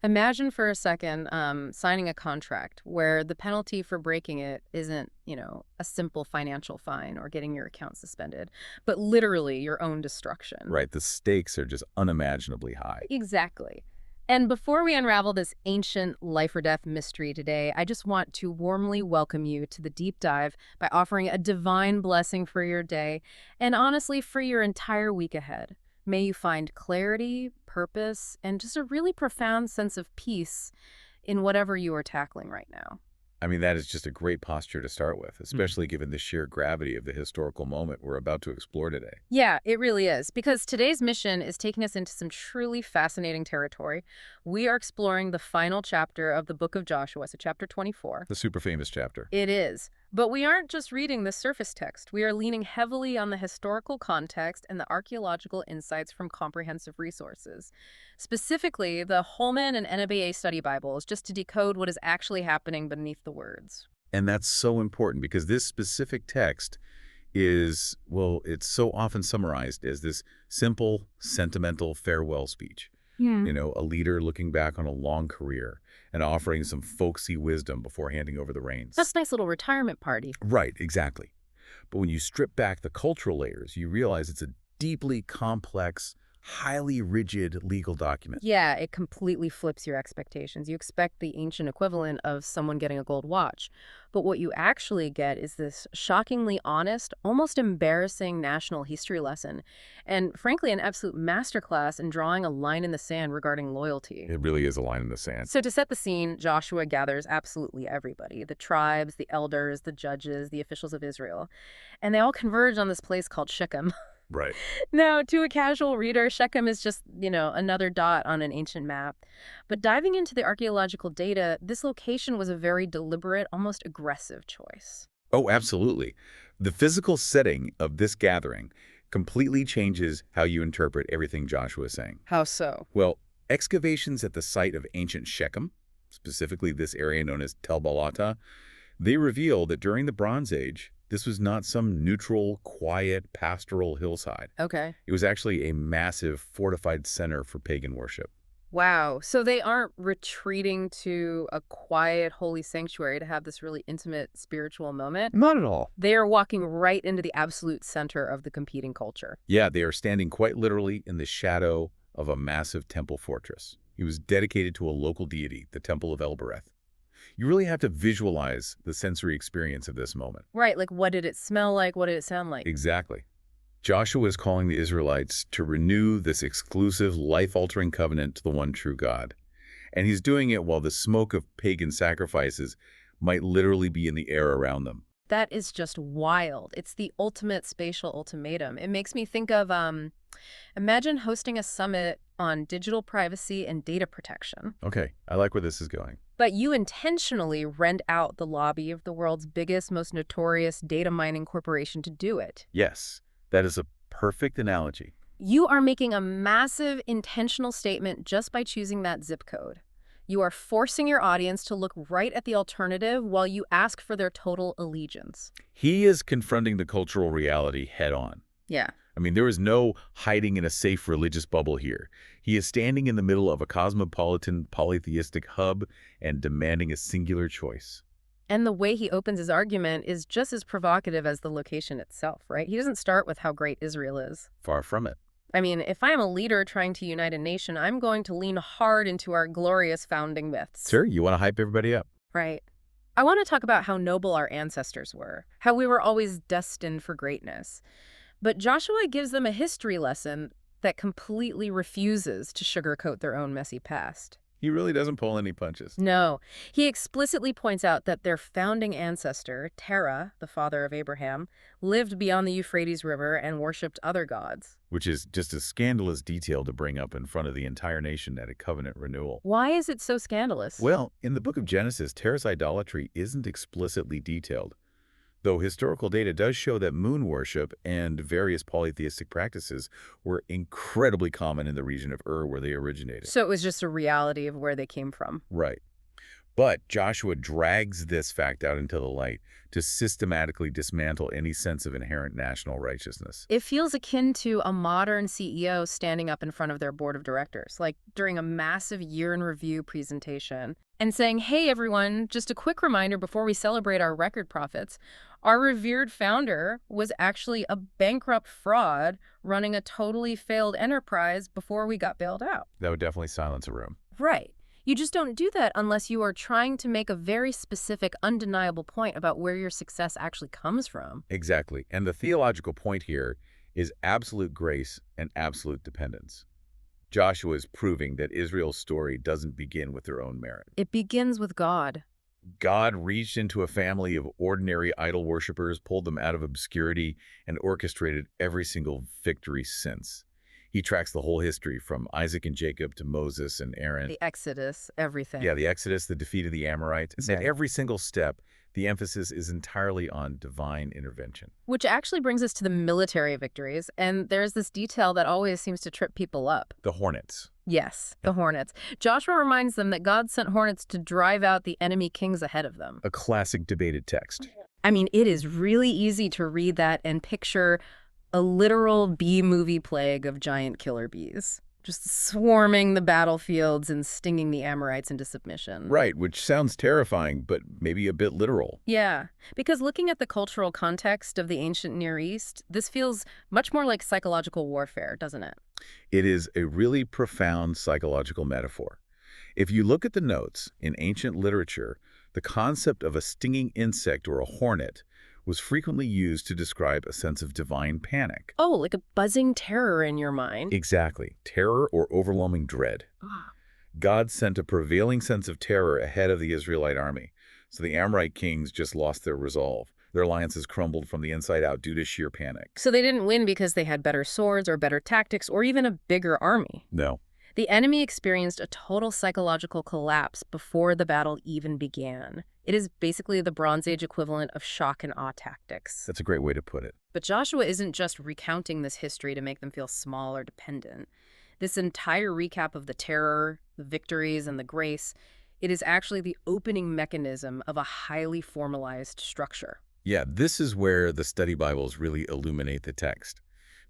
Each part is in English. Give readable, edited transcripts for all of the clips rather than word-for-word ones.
Imagine for a second signing a contract where the penalty for breaking it isn't, a simple financial fine or getting your account suspended, but literally your own destruction. Right, the stakes are just unimaginably high. Exactly. And before we unravel this ancient life or death mystery today, I just want to warmly welcome you to the deep dive by offering a divine blessing for your day and honestly for your entire week ahead. May you find clarity, purpose, and just a really profound sense of peace in whatever you are tackling right now. I mean, that is just a great posture to start with, Mhm. especially given the sheer gravity of the historical moment we're about to explore today. Yeah, it really is. Because today's mission is taking us into some truly fascinating territory. We are exploring the final chapter of the book of Joshua, so chapter 24. The super famous chapter. It is. But we aren't just reading the surface text. We are leaning heavily on the historical context and the archaeological insights from comprehensive resources. Specifically, the Holman and NABA study Bibles, just to decode what is actually happening beneath the words. And that's so important because this specific text is, well, it's so often summarized as this simple, sentimental farewell speech. Yeah. A leader looking back on a long career and offering some folksy wisdom before handing over the reins. That's a nice little retirement party. Right, exactly. But when you strip back the cultural layers, you realize it's a deeply complex, highly rigid legal document. Yeah, it completely flips your expectations. You expect the ancient equivalent of someone getting a gold watch. But what you actually get is this shockingly honest, almost embarrassing national history lesson. And frankly, an absolute masterclass in drawing a line in the sand regarding loyalty. It really is a line in the sand. So to set the scene, Joshua gathers absolutely everybody, the tribes, the elders, the judges, the officials of Israel. And they all converge on this place called Shechem. Right. Now, to a casual reader, Shechem is just, another dot on an ancient map. But diving into the archaeological data, this location was a very deliberate, almost aggressive choice. Oh, absolutely. The physical setting of this gathering completely changes how you interpret everything Joshua is saying. How so? Well, excavations at the site of ancient Shechem, specifically this area known as Tel Balata, they reveal that during the Bronze Age, this was not some neutral, quiet, pastoral hillside. Okay. It was actually a massive, fortified center for pagan worship. Wow. So they aren't retreating to a quiet, holy sanctuary to have this really intimate spiritual moment. Not at all. They are walking right into the absolute center of the competing culture. Yeah, they are standing quite literally in the shadow of a massive temple fortress. It was dedicated to a local deity, the Temple of El-Bereth. You really have to visualize the sensory experience of this moment. Right. Like, what did it smell like? What did it sound like? Exactly. Joshua is calling the Israelites to renew this exclusive, life-altering covenant to the one true God. And he's doing it while the smoke of pagan sacrifices might literally be in the air around them. That is just wild. It's the ultimate spatial ultimatum. It makes me think of, imagine hosting a summit on digital privacy and data protection. Okay, I like where this is going. But you intentionally rent out the lobby of the world's biggest, most notorious data mining corporation to do it. Yes, that is a perfect analogy. You are making a massive intentional statement just by choosing that zip code. You are forcing your audience to look right at the alternative while you ask for their total allegiance. He is confronting the cultural reality head-on. Yeah. I mean, there is no hiding in a safe religious bubble here. He is standing in the middle of a cosmopolitan, polytheistic hub and demanding a singular choice. And the way he opens his argument is just as provocative as the location itself, right? He doesn't start with how great Israel is. Far from it. I mean, if I'm a leader trying to unite a nation, I'm going to lean hard into our glorious founding myths. Sure, you want to hype everybody up. Right. I want to talk about how noble our ancestors were, how we were always destined for greatness. But Joshua gives them a history lesson that completely refuses to sugarcoat their own messy past. He really doesn't pull any punches. No, he explicitly points out that their founding ancestor, Terah, the father of Abraham, lived beyond the Euphrates River and worshipped other gods. Which is just a scandalous detail to bring up in front of the entire nation at a covenant renewal. Why is it so scandalous? Well, in the book of Genesis, Terah's idolatry isn't explicitly detailed, though historical data does show that moon worship and various polytheistic practices were incredibly common in the region of Ur where they originated. So it was just a reality of where they came from. Right. But Joshua drags this fact out into the light to systematically dismantle any sense of inherent national righteousness. It feels akin to a modern CEO standing up in front of their board of directors, like during a massive year-in-review presentation, and saying, hey, everyone, just a quick reminder before we celebrate our record profits, our revered founder was actually a bankrupt fraud running a totally failed enterprise before we got bailed out. That would definitely silence a room. Right. You just don't do that unless you are trying to make a very specific, undeniable point about where your success actually comes from. Exactly. And the theological point here is absolute grace and absolute dependence. Joshua is proving that Israel's story doesn't begin with their own merit. It begins with God. God reached into a family of ordinary idol worshippers, pulled them out of obscurity, and orchestrated every single victory since. He tracks the whole history from Isaac and Jacob to Moses and Aaron. The Exodus, everything. Yeah, the Exodus, the defeat of the Amorites. And at Right. every single step, the emphasis is entirely on divine intervention. Which actually brings us to the military victories, and there's this detail that always seems to trip people up. The hornets. Yes, the hornets. Joshua reminds them that God sent hornets to drive out the enemy kings ahead of them. A classic debated text. I mean, it is really easy to read that and picture a literal bee-movie plague of giant killer bees, just swarming the battlefields and stinging the Amorites into submission. Right, which sounds terrifying, but maybe a bit literal. Yeah, because looking at the cultural context of the ancient Near East, this feels much more like psychological warfare, doesn't it? It is a really profound psychological metaphor. If you look at the notes in ancient literature, the concept of a stinging insect or a hornet was frequently used to describe a sense of divine panic. Oh, like a buzzing terror in your mind. Exactly. Terror or overwhelming dread. Ah. God sent a prevailing sense of terror ahead of the Israelite army, so the Amorite kings just lost their resolve. Their alliances crumbled from the inside out due to sheer panic. So they didn't win because they had better swords or better tactics or even a bigger army. No. The enemy experienced a total psychological collapse before the battle even began. It is basically the Bronze Age equivalent of shock and awe tactics. That's a great way to put it. But Joshua isn't just recounting this history to make them feel small or dependent. This entire recap of the terror, the victories, and the grace, it is actually the opening mechanism of a highly formalized structure. Yeah, this is where the study Bibles really illuminate the text.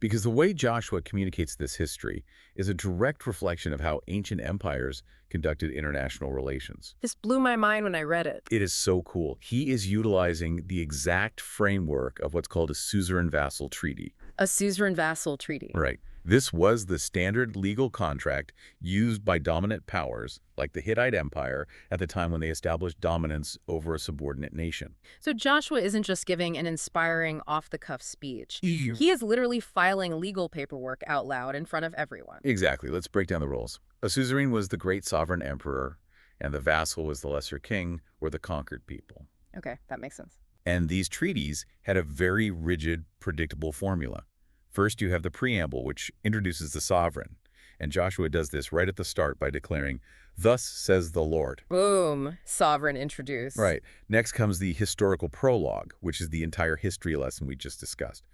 Because the way Joshua communicates this history is a direct reflection of how ancient empires conducted international relations. This blew my mind when I read it. It is so cool. He is utilizing the exact framework of what's called a suzerain-vassal treaty. A suzerain-vassal treaty. Right. This was the standard legal contract used by dominant powers, like the Hittite Empire, at the time when they established dominance over a subordinate nation. So Joshua isn't just giving an inspiring off-the-cuff speech. He is literally filing legal paperwork out loud in front of everyone. Exactly. Let's break down the rules. A suzerain was the great sovereign emperor, and the vassal was the lesser king or the conquered people. Okay, that makes sense. And these treaties had a very rigid, predictable formula. First, you have the preamble, which introduces the sovereign. And Joshua does this right at the start by declaring, "Thus says the Lord." Boom, sovereign introduced. Right. Next comes the historical prologue, which is the entire history lesson we just discussed.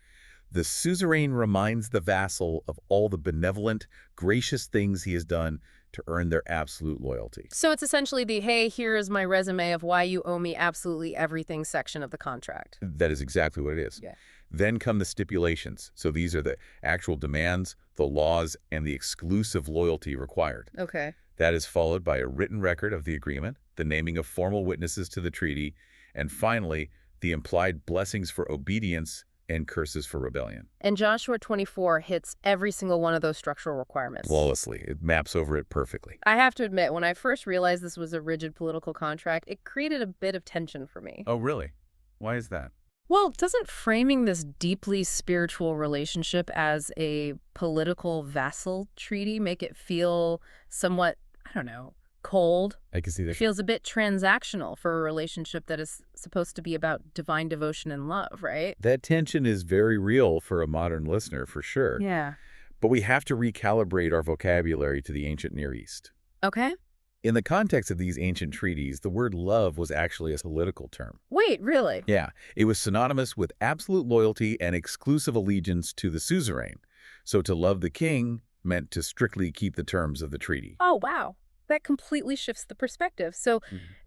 The suzerain reminds the vassal of all the benevolent, gracious things he has done to earn their absolute loyalty. So it's essentially the, hey, here is my resume of why you owe me absolutely everything section of the contract. That is exactly what it is. Yeah. Then come the stipulations. So these are the actual demands, the laws, and the exclusive loyalty required. Okay. That is followed by a written record of the agreement, the naming of formal witnesses to the treaty, and finally, the implied blessings for obedience and curses for rebellion. And Joshua 24 hits every single one of those structural requirements. Flawlessly. It maps over it perfectly. I have to admit, when I first realized this was a rigid political contract, it created a bit of tension for me. Oh, really? Why is that? Well, doesn't framing this deeply spiritual relationship as a political vassal treaty make it feel somewhat, I don't know, cold? I can see It that. feels a bit transactional for a relationship that is supposed to be about divine devotion and love, right? That tension is very real for a modern listener, for sure. Yeah. But we have to recalibrate our vocabulary to the ancient Near East. Okay. In the context of these ancient treaties, the word love was actually a political term. Wait, really? Yeah, it was synonymous with absolute loyalty and exclusive allegiance to the suzerain. So to love the king meant to strictly keep the terms of the treaty. Oh, wow. That completely shifts the perspective. So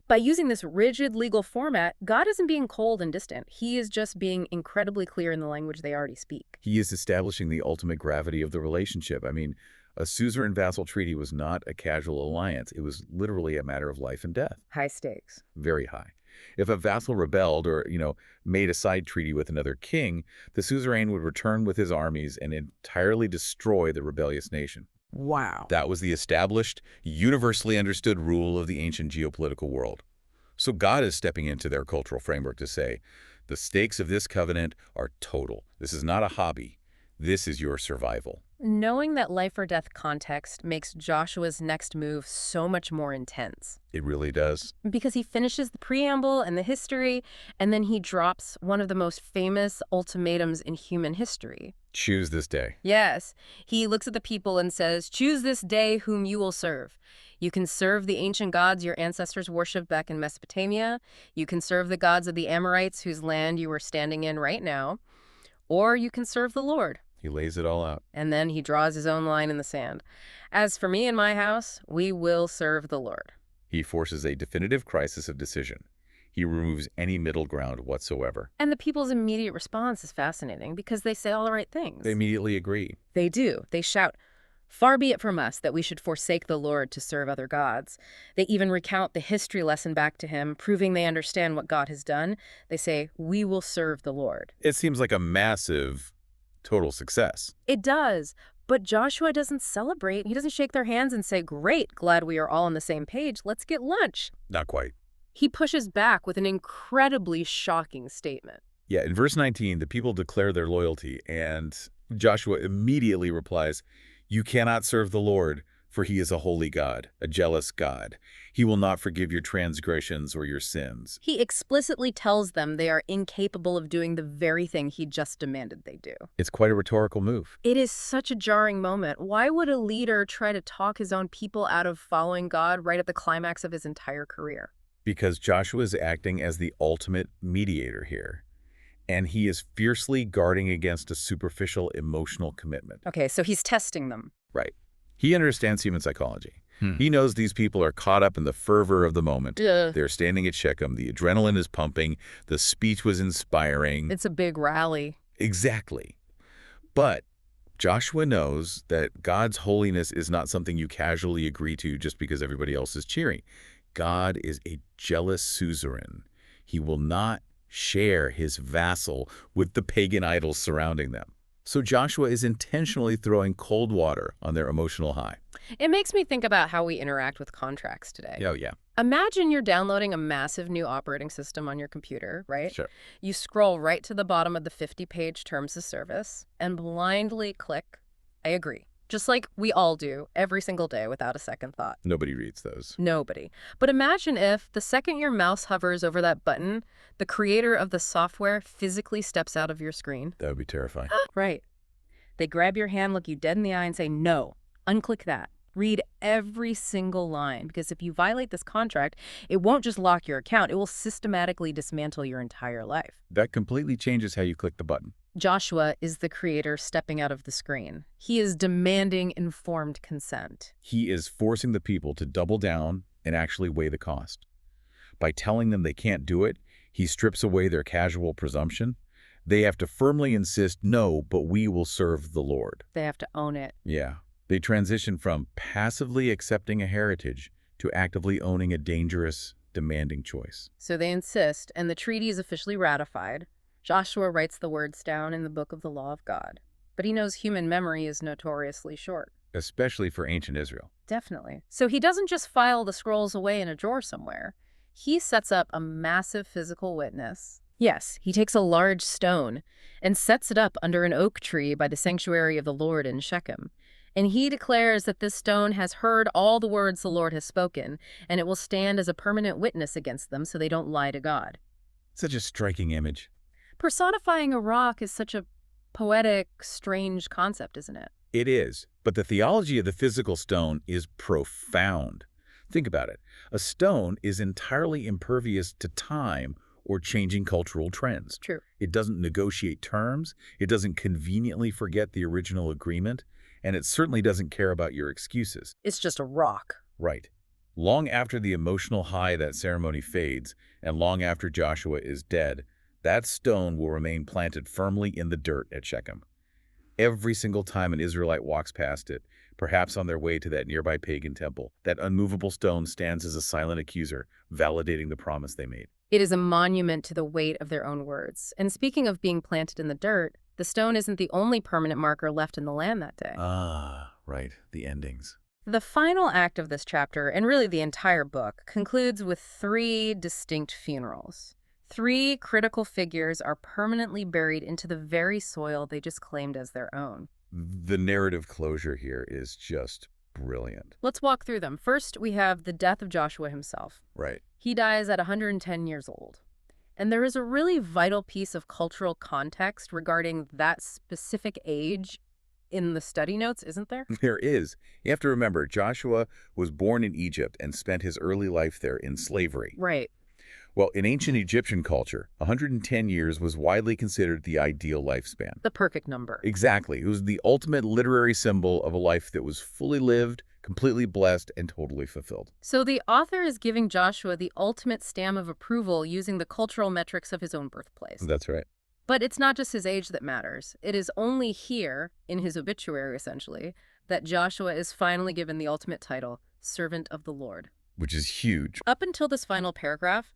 By using this rigid legal format, God isn't being cold and distant. He is just being incredibly clear in the language they already speak. He is establishing the ultimate gravity of the relationship. I mean, a suzerain-vassal treaty was not a casual alliance. It was literally a matter of life and death. High stakes. Very high. If a vassal rebelled or, made a side treaty with another king, the suzerain would return with his armies and entirely destroy the rebellious nation. Wow. That was the established, universally understood rule of the ancient geopolitical world. So God is stepping into their cultural framework to say, the stakes of this covenant are total. This is not a hobby. This is your survival. Knowing that life or death context makes Joshua's next move so much more intense. It really does. Because he finishes the preamble and the history, and then he drops one of the most famous ultimatums in human history. Choose this day. Yes. He looks at the people and says, choose this day whom you will serve. You can serve the ancient gods your ancestors worshipped back in Mesopotamia. You can serve the gods of the Amorites whose land you are standing in right now. Or you can serve the Lord. He lays it all out. And then he draws his own line in the sand. As for me and my house, we will serve the Lord. He forces a definitive crisis of decision. He removes any middle ground whatsoever. And the people's immediate response is fascinating because they say all the right things. They immediately agree. They do. They shout, "Far be it from us that we should forsake the Lord to serve other gods." They even recount the history lesson back to him, proving they understand what God has done. They say, "We will serve the Lord." It seems like a massive, total success. It does. But Joshua doesn't celebrate. He doesn't shake their hands and say, "Great, glad we are all on the same page. Let's get lunch." Not quite. He pushes back with an incredibly shocking statement. Yeah, in verse 19, the people declare their loyalty, and Joshua immediately replies, "You cannot serve the Lord, for he is a holy God, a jealous God. He will not forgive your transgressions or your sins." He explicitly tells them they are incapable of doing the very thing he just demanded they do. It's quite a rhetorical move. It is such a jarring moment. Why would a leader try to talk his own people out of following God right at the climax of his entire career? Because Joshua is acting as the ultimate mediator here, and he is fiercely guarding against a superficial emotional commitment. Okay, so he's testing them. Right. He understands human psychology. He knows these people are caught up in the fervor of the moment. They're standing at Shechem. The adrenaline is pumping. The speech was inspiring. It's a big rally. Exactly. But Joshua knows that God's holiness is not something you casually agree to just because everybody else is cheering. God is a jealous suzerain. He will not share his vassal with the pagan idols surrounding them. So Joshua is intentionally throwing cold water on their emotional high. It makes me think about how we interact with contracts today. Oh, yeah. Imagine you're downloading a massive new operating system on your computer, right? Sure. You scroll right to the bottom of the 50-page terms of service and blindly click, "I agree." Just like we all do every single day without a second thought. Nobody reads those. Nobody. But imagine if the second your mouse hovers over that button, the creator of the software physically steps out of your screen. That would be terrifying. Right. They grab your hand, look you dead in the eye and say, "No, unclick that. Read every single line, because if you violate this contract, it won't just lock your account, it will systematically dismantle your entire life." That completely changes how you click the button. Joshua is the creator stepping out of the screen. He is demanding informed consent. He is forcing the people to double down and actually weigh the cost. By telling them they can't do it, he strips away their casual presumption. They have to firmly insist, "No, but we will serve the Lord." They have to own it. Yeah. They transition from passively accepting a heritage to actively owning a dangerous, demanding choice. So they insist, and the treaty is officially ratified. Joshua writes the words down in the book of the law of God. But he knows human memory is notoriously short. Especially for ancient Israel. Definitely. So he doesn't just file the scrolls away in a drawer somewhere. He sets up a massive physical witness. Yes, he takes a large stone and sets it up under an oak tree by the sanctuary of the Lord in Shechem. And he declares that this stone has heard all the words the Lord has spoken, and it will stand as a permanent witness against them so they don't lie to God. Such a striking image. Personifying a rock is such a poetic, strange concept, isn't it? It is, but the theology of the physical stone is profound. Think about it. A stone is entirely impervious to time or changing cultural trends. True. It doesn't negotiate terms, it doesn't conveniently forget the original agreement, and it certainly doesn't care about your excuses. It's just a rock. Right. Long after the emotional high of that ceremony fades, and long after Joshua is dead, that stone will remain planted firmly in the dirt at Shechem. Every single time an Israelite walks past it, perhaps on their way to that nearby pagan temple, that unmovable stone stands as a silent accuser, validating the promise they made. It is a monument to the weight of their own words. And speaking of being planted in the dirt, the stone isn't the only permanent marker left in the land that day. Ah, right, the endings. The final act of this chapter, and really the entire book, concludes with three distinct funerals. Three critical figures are permanently buried into the very soil they just claimed as their own. The narrative closure here is just brilliant. Let's walk through them. First, we have the death of Joshua himself. Right. He dies at 110 years old. And there is a really vital piece of cultural context regarding that specific age in the study notes, isn't there? There is. You have to remember, Joshua was born in Egypt and spent his early life there in slavery. Right. Well, in ancient Egyptian culture, 110 years was widely considered the ideal lifespan. The perfect number. Exactly. It was the ultimate literary symbol of a life that was fully lived, completely blessed, and totally fulfilled. So the author is giving Joshua the ultimate stamp of approval using the cultural metrics of his own birthplace. That's right. But it's not just his age that matters. It is only here, in his obituary essentially, that Joshua is finally given the ultimate title, Servant of the Lord. Which is huge. Up until this final paragraph,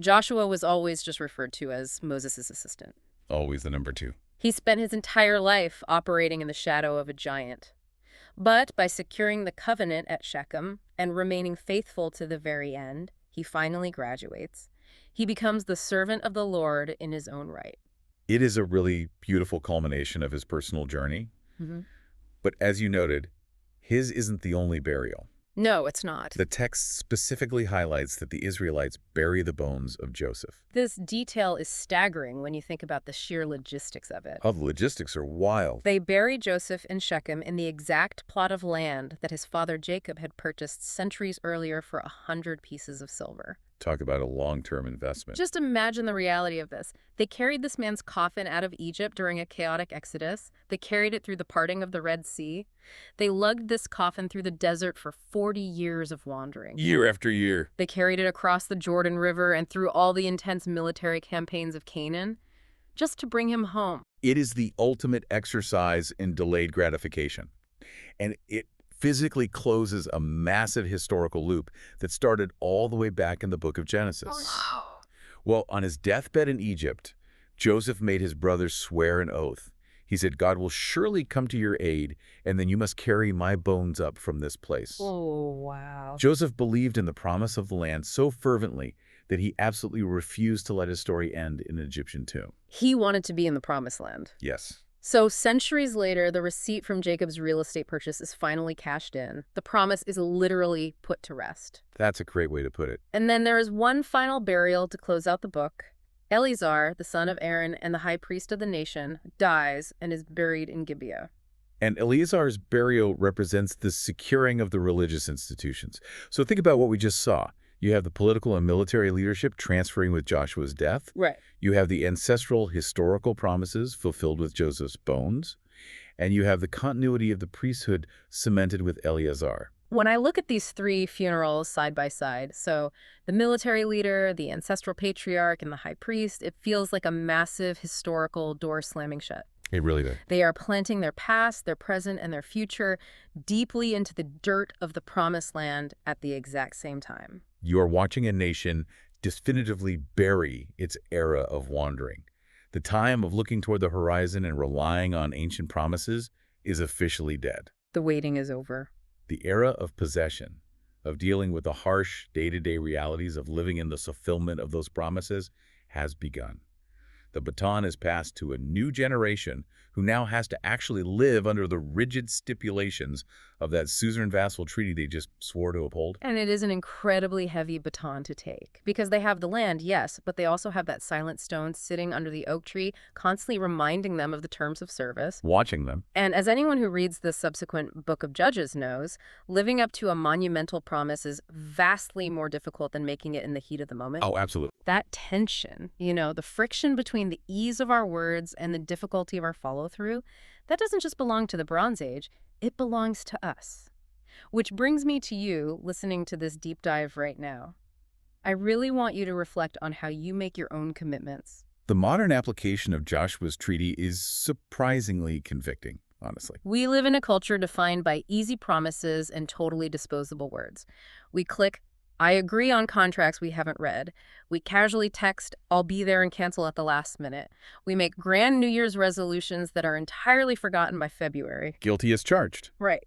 Joshua was always just referred to as Moses' assistant. Always the number 2. He spent his entire life operating in the shadow of a giant. But by securing the covenant at Shechem and remaining faithful to the very end, he finally graduates. He becomes the servant of the Lord in his own right. It is a really beautiful culmination of his personal journey. Mm-hmm. But as you noted, his isn't the only burial. No, it's not. The text specifically highlights that the Israelites bury the bones of Joseph. This detail is staggering when you think about the sheer logistics of it. Oh, the logistics are wild. They bury Joseph in Shechem in the exact plot of land that his father Jacob had purchased centuries earlier for 100 pieces of silver. Talk about a long-term investment. Just imagine the reality of this. They carried this man's coffin out of Egypt during a chaotic exodus. They carried it through the parting of the Red Sea. They lugged this coffin through the desert for 40 years of wandering. Year after year. They carried it across the Jordan River and through all the intense military campaigns of Canaan, just to bring him home. It is the ultimate exercise in delayed gratification. And it physically closes a massive historical loop that started all the way back in the book of Genesis. Wow. Well, on his deathbed in Egypt, Joseph made his brothers swear an oath. He said, God will surely come to your aid, and then you must carry my bones up from this place. Oh, wow. Joseph believed in the promise of the land so fervently that he absolutely refused to let his story end in an Egyptian tomb. He wanted to be in the promised land. Yes. So centuries later, the receipt from Jacob's real estate purchase is finally cashed in. The promise is literally put to rest. That's a great way to put it. And then there is one final burial to close out the book. Eleazar, the son of Aaron and the high priest of the nation, dies and is buried in Gibeon. And Eleazar's burial represents the securing of the religious institutions. So think about what we just saw. You have the political and military leadership transferring with Joshua's death. Right. You have the ancestral historical promises fulfilled with Joseph's bones. And you have the continuity of the priesthood cemented with Eleazar. When I look at these three funerals side by side, so the military leader, the ancestral patriarch, and the high priest, it feels like a massive historical door slamming shut. It really did. They are planting their past, their present, and their future deeply into the dirt of the promised land at the exact same time. You are watching a nation definitively bury its era of wandering. The time of looking toward the horizon and relying on ancient promises is officially dead. The waiting is over. The era of possession, of dealing with the harsh day-to-day realities of living in the fulfillment of those promises, has begun. The baton is passed to a new generation who now has to actually live under the rigid stipulations of that suzerain vassal treaty they just swore to uphold. And it is an incredibly heavy baton to take, because they have the land, yes, but they also have that silent stone sitting under the oak tree, constantly reminding them of the terms of service. Watching them. And as anyone who reads the subsequent book of Judges knows, living up to a monumental promise is vastly more difficult than making it in the heat of the moment. Oh, absolutely. That tension, the friction between the ease of our words and the difficulty of our follow-through, that doesn't just belong to the Bronze Age, it belongs to us. Which brings me to you, listening to this deep dive right now. I really want you to reflect on how you make your own commitments. The modern application of Joshua's treaty is surprisingly convicting, honestly. We live in a culture defined by easy promises and totally disposable words. We click, I agree on contracts we haven't read. We casually text, I'll be there and cancel at the last minute. We make grand New Year's resolutions that are entirely forgotten by February. Guilty as charged. Right.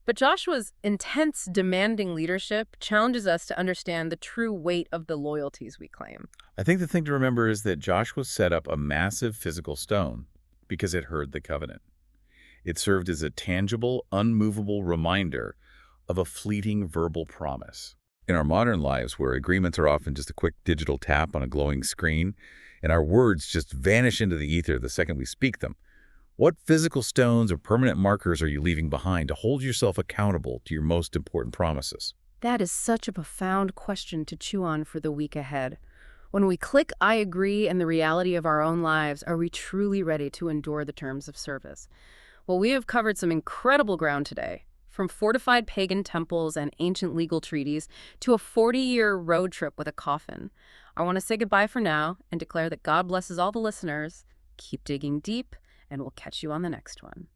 But Joshua's intense, demanding leadership challenges us to understand the true weight of the loyalties we claim. I think the thing to remember is that Joshua set up a massive physical stone because it heard the covenant. It served as a tangible, unmovable reminder of a fleeting verbal promise. In our modern lives, where agreements are often just a quick digital tap on a glowing screen, and our words just vanish into the ether the second we speak them, what physical stones or permanent markers are you leaving behind to hold yourself accountable to your most important promises? That is such a profound question to chew on for the week ahead. When we click I agree in the reality of our own lives, are we truly ready to endure the terms of service? Well, we have covered some incredible ground today, from fortified pagan temples and ancient legal treaties to a 40-year road trip with a coffin. I want to say goodbye for now and declare that God blesses all the listeners. Keep digging deep, and we'll catch you on the next one.